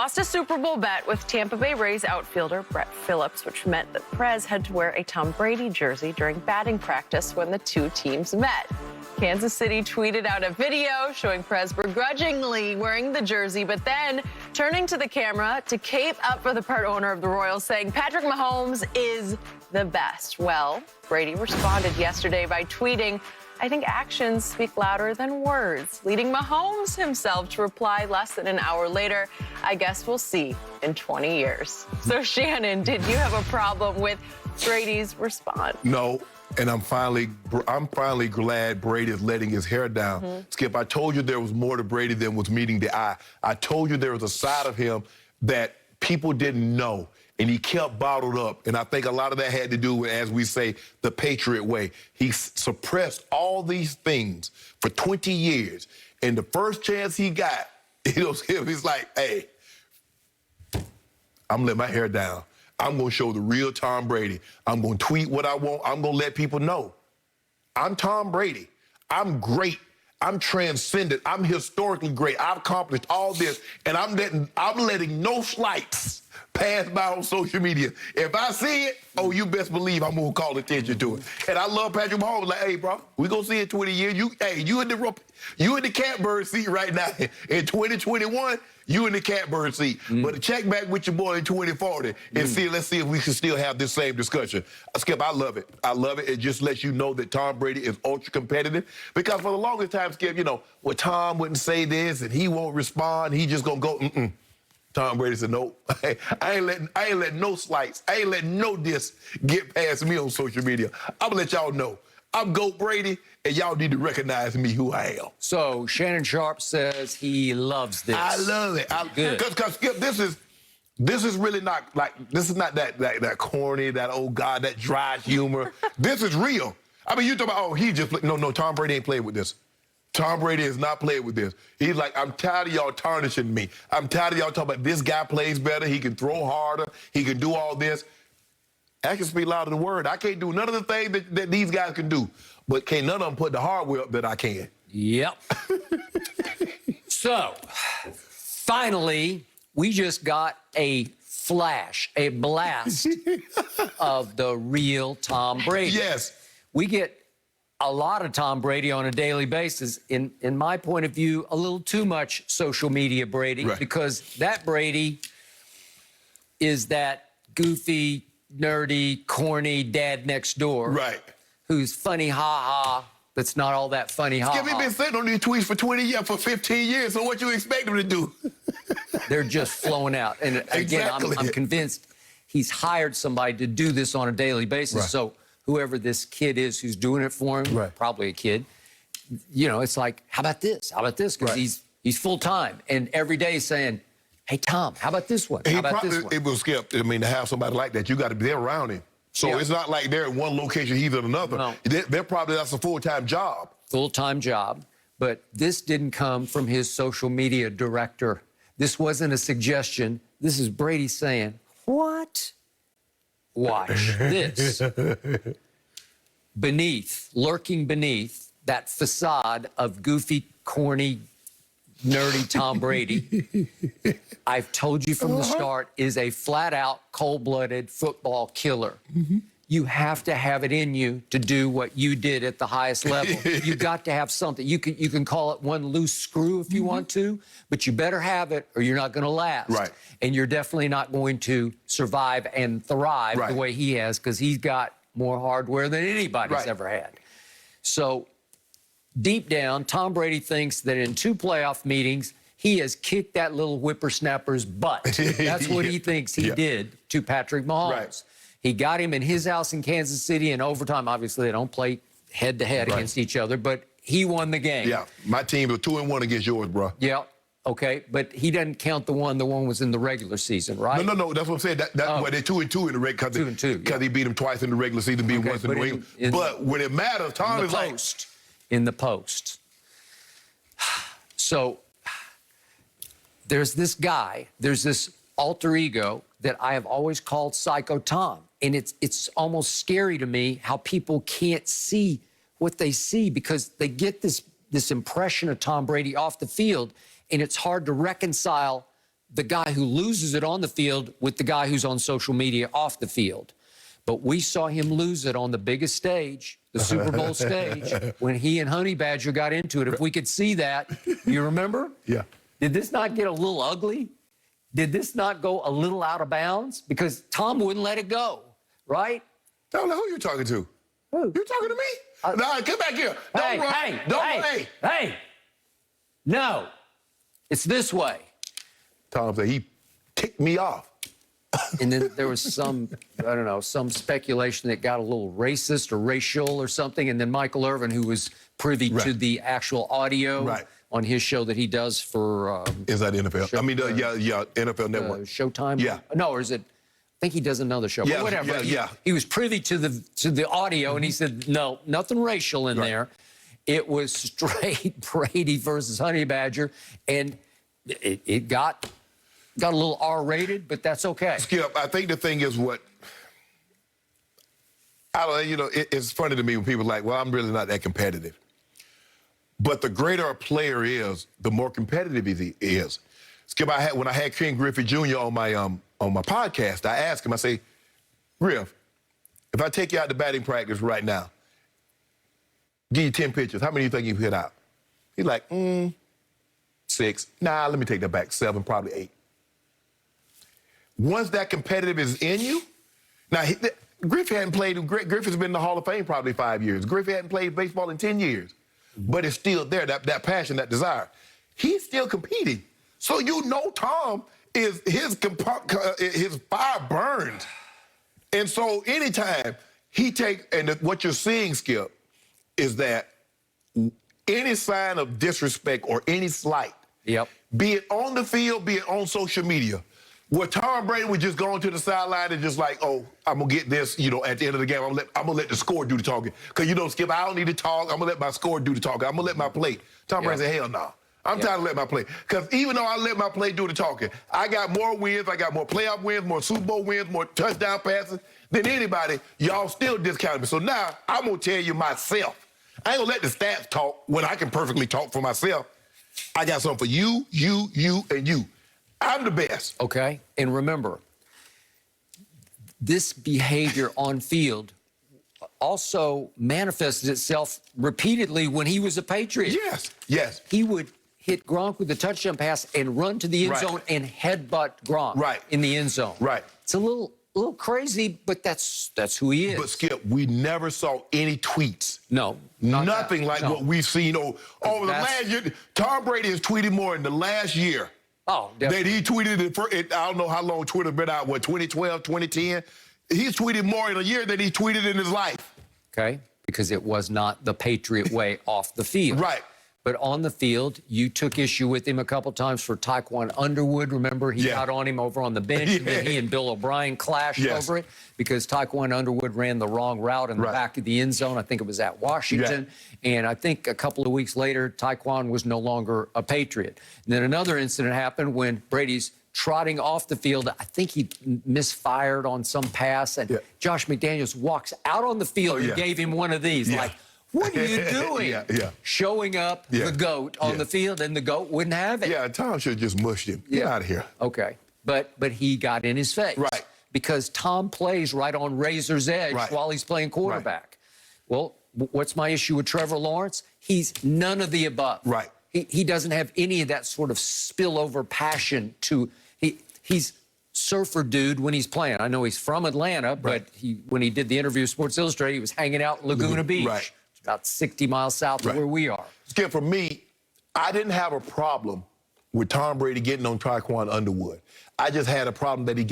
lost a Super Bowl bet with Tampa Bay Rays outfielder Brett Phillips, which meant that Prez had to wear a Tom Brady jersey during batting practice when the two teams met. Kansas City tweeted out a video showing Prez begrudgingly wearing the jersey, but then turning to the camera to cape up for the part owner of the Royals, saying Patrick Mahomes is the best. Well, Brady responded yesterday by tweeting, I think actions speak louder than words, leading Mahomes himself to reply less than an hour later, I guess we'll see in 20 years. So, Shannon, did you have a problem with Brady's response? No, and I'm finally glad Brady is letting his hair down. Skip, I told you there was more to Brady than was meeting the eye. I told you there was a side of him that people didn't know, and he kept bottled up. And I think a lot of that had to do with, as we say, the Patriot way. He suppressed all these things for 20 years. And the first chance he got, he's like, hey, I'm letting my hair down. I'm going to show the real Tom Brady. I'm going to tweet what I want. I'm going to let people know. I'm Tom Brady. I'm great. I'm transcendent. I'm historically great. I've accomplished all this, and I'm letting no slights pass by on social media. If I see it, oh, you best believe I'm gonna call attention to it. And I love Patrick Mahomes. Like, hey, bro, we gonna see it in 20 years. You in the catbird seat right now. In 2021, you in the catbird seat. But check back with your boy in 2040 and let's see if we can still have this same discussion. Skip, I love it. I love it. It just lets you know that Tom Brady is ultra competitive. Because for the longest time, Skip, well, Tom wouldn't say this and he won't respond. He just gonna go, Tom Brady said, no, I ain't letting no slights. I ain't letting no diss get past me on social media. I'm gonna let y'all know. I'm GOAT Brady, and y'all need to recognize me who I am. So Shannon Sharp says he loves this. I love it. Good. Because Skip, this is really not this is not that corny, that oh God, that dry humor. This is real. I mean, you talk about, oh, he just no, Tom Brady ain't playing with this. Tom Brady has not played with this. He's like, I'm tired of y'all tarnishing me. I'm tired of y'all talking about this guy plays better. He can throw harder. He can do all this. Action speak louder than word. I can't do none of the things that these guys can do, but can't none of them put the hardware up that I can. Yep. So, finally, we just got a flash, a blast of the real Tom Brady. Yes. We get a lot of Tom Brady on a daily basis. In my point of view, a little too much social media Brady, because that Brady is that goofy, nerdy, corny dad next door. Right. Who's funny ha-ha, that's not all that funny ha-ha. Skip, he been sitting on these tweets for 20 years, for 15 years, so what you expect him to do? They're just flowing out. And again, Exactly. I'm convinced he's hired somebody to do this on a daily basis. So whoever this kid is who's doing it for him, probably a kid, it's like, how about this? How about this? Because he's full-time, and every day he's saying, hey, Tom, how about this one? How about this one? It will Skip. I mean, to have somebody like that, you got to be there around him. So it's not like they're in one location, he's in another. No. That's a full-time job. Full-time job. But this didn't come from his social media director. This wasn't a suggestion. This is Brady saying, what? Watch this. Lurking beneath that facade of goofy, corny, nerdy Tom Brady, I've told you from the start, is a flat-out, cold-blooded football killer. You have to have it in you to do what you did at the highest level. You got to have something. You can call it one loose screw if you want to, but you better have it or you're not going to last. Right. And you're definitely not going to survive and thrive the way he has, because he's got more hardware than anybody's ever had. So deep down, Tom Brady thinks that in 2 playoff meetings, he has kicked that little whippersnapper's butt. That's what he thinks he did to Patrick Mahomes. He got him in his house in Kansas City in overtime. Obviously, they don't play head-to-head against each other, but he won the game. Yeah, my team was 2-1 against yours, bro. Yeah, okay, but he doesn't count the one was in the regular season, right? No, that's what I'm saying. Well, they're 2-2 in the regular season. 2-2, because he beat them twice in the regular season, beat once in the regular. But when it matters, Tom is like... In the post. So there's this guy, there's this alter ego that I have always called Psycho Tom. And it's almost scary to me how people can't see what they see, because they get this impression of Tom Brady off the field, and it's hard to reconcile the guy who loses it on the field with the guy who's on social media off the field. But we saw him lose it on the biggest stage, the Super Bowl stage, when he and Honey Badger got into it. If we could see that, you remember? Yeah. Did this not get a little ugly? Did this not go a little out of bounds? Because Tom wouldn't let it go, right? I don't know who you're talking to. Who? You're talking to me? No, come back here. Don't run. Hey. No. It's this way. Tom said he ticked me off. And then there was some, I don't know, some speculation that got a little racist or racial or something. And then Michael Irvin, who was privy to the actual audio on his show that he does for... is that NFL? NFL Network. Showtime? Yeah. No, or is it... I think he does another show. Yeah, but whatever. yeah. He was privy to the audio, and he said, no, nothing racial in there. It was straight Brady versus Honey Badger, and it got a little R-rated, but that's okay. Skip, I think the thing is I don't know, it's funny to me when people are like, well, I'm really not that competitive. But the greater a player is, the more competitive he is. Skip, when I had Ken Griffey Jr. on my podcast, I asked him, I say, Griff, if I take you out to batting practice right now, give you 10 pitches, how many do you think you hit out? He's like, 6. Nah, let me take that back. 7, probably 8. Once that competitive is in you, now Griffey hadn't played, Griffey's been in the Hall of Fame probably 5 years. Griffey hadn't played baseball in 10 years. But it's still there, that passion, that desire. He's still competing. So Tom is his fire burns. And so anytime what you're seeing, Skip, is that any sign of disrespect or any slight, be it on the field, be it on social media, where Tom Brady would just go onto the sideline and just like, oh, I'm going to get this, at the end of the game. I'm going to let the score do the talking. Because, Skip, I don't need to talk. I'm going to let my score do the talking. I'm going to let my play. Tom Brady said, hell no. I'm tired of letting my play. Because even though I let my play do the talking, I got more wins, I got more playoff wins, more Super Bowl wins, more touchdown passes than anybody. Y'all still discounting me. So now I'm going to tell you myself. I ain't going to let the stats talk when I can perfectly talk for myself. I got something for you, and you. I'm the best. Okay. And remember, this behavior on field also manifested itself repeatedly when he was a Patriot. Yes. He would hit Gronk with a touchdown pass and run to the end zone and headbutt Gronk in the end zone. It's a little crazy, but that's who he is. But Skip, we never saw any tweets. No. Nothing like what we've seen over the last year. Tom Brady has tweeted more in the last year. Oh, definitely. That he tweeted it, I don't know how long Twitter's been out, 2012, 2010? He's tweeted more in a year than he tweeted in his life. Okay, because it was not the Patriot way off the field. But on the field, you took issue with him a couple times for Taekwon Underwood. Remember, he got on him over on the bench, and then he and Bill O'Brien clashed over it because Taekwon Underwood ran the wrong route in the back of the end zone. I think it was at Washington. And I think a couple of weeks later, Taekwon was no longer a Patriot. And then another incident happened when Brady's trotting off the field. I think he misfired on some pass, and Josh McDaniels walks out on the field and gave him one of these, like, what are you doing? Showing up the GOAT on the field, and the GOAT wouldn't have it. Yeah, Tom should have just mushed him. Get out of here. Okay. But he got in his face. Because Tom plays right on razor's edge while he's playing quarterback. Well, what's my issue with Trevor Lawrence? He's none of the above. He doesn't have any of that sort of spillover passion he's surfer dude when he's playing. I know he's from Atlanta, but when he did the interview with Sports Illustrated, he was hanging out in Laguna Beach. About 60 miles south of where we are. Skip, for me, I didn't have a problem with Tom Brady getting on Taekwon Underwood. I just had a problem that he